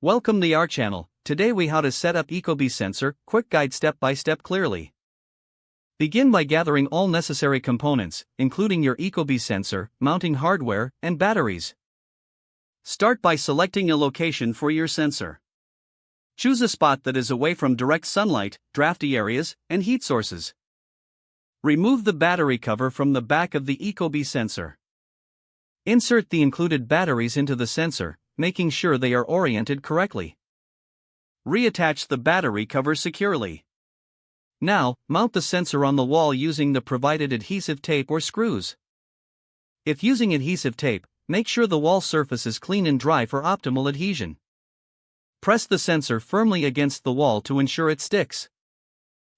Welcome to our channel. Today we how to set up Ecobee sensor, quick guide step by step clearly. Begin by gathering all necessary components, including your Ecobee sensor, mounting hardware, and batteries. Start by selecting a location for your sensor. Choose a spot that is away from direct sunlight, drafty areas, and heat sources. Remove the battery cover from the back of the Ecobee sensor. Insert the included batteries into the sensor, making sure they are oriented correctly. Reattach the battery cover securely. Now, mount the sensor on the wall using the provided adhesive tape or screws. If using adhesive tape, make sure the wall surface is clean and dry for optimal adhesion. Press the sensor firmly against the wall to ensure it sticks.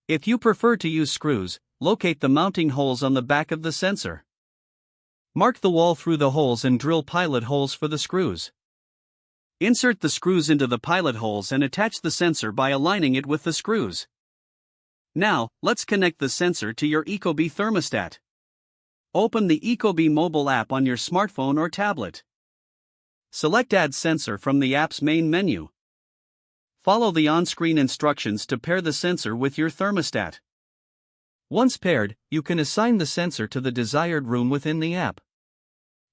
If you prefer to use screws, locate the mounting holes on the back of the sensor. Mark the wall through the holes and drill pilot holes for the screws. Insert the screws into the pilot holes and attach the sensor by aligning it with the screws. Now, let's connect the sensor to your Ecobee thermostat. Open the Ecobee mobile app on your smartphone or tablet. Select Add Sensor from the app's main menu. Follow the on-screen instructions to pair the sensor with your thermostat. Once paired, you can assign the sensor to the desired room within the app.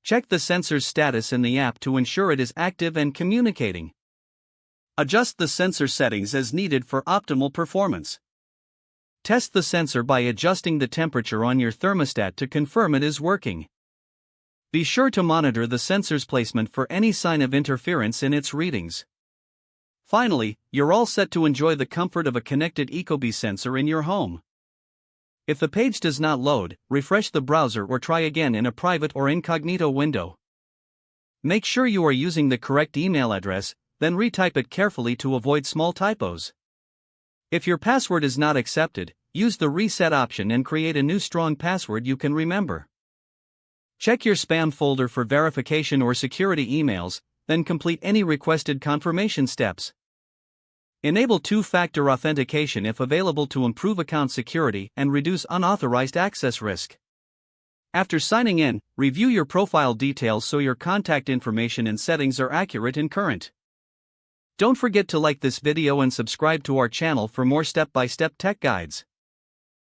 Check the sensor's status in the app to ensure it is active and communicating. Adjust the sensor settings as needed for optimal performance. Test the sensor by adjusting the temperature on your thermostat to confirm it is working. Be sure to monitor the sensor's placement for any sign of interference in its readings. Finally, you're all set to enjoy the comfort of a connected Ecobee sensor in your home. If the page does not load, refresh the browser or try again in a private or incognito window. Make sure you are using the correct email address, then retype it carefully to avoid small typos. If your password is not accepted, use the reset option and create a new strong password you can remember. Check your spam folder for verification or security emails, then complete any requested confirmation steps. Enable two-factor authentication if available to improve account security and reduce unauthorized access risk. After signing in, review your profile details so your contact information and settings are accurate and current. Don't forget to like this video and subscribe to our channel for more step-by-step tech guides.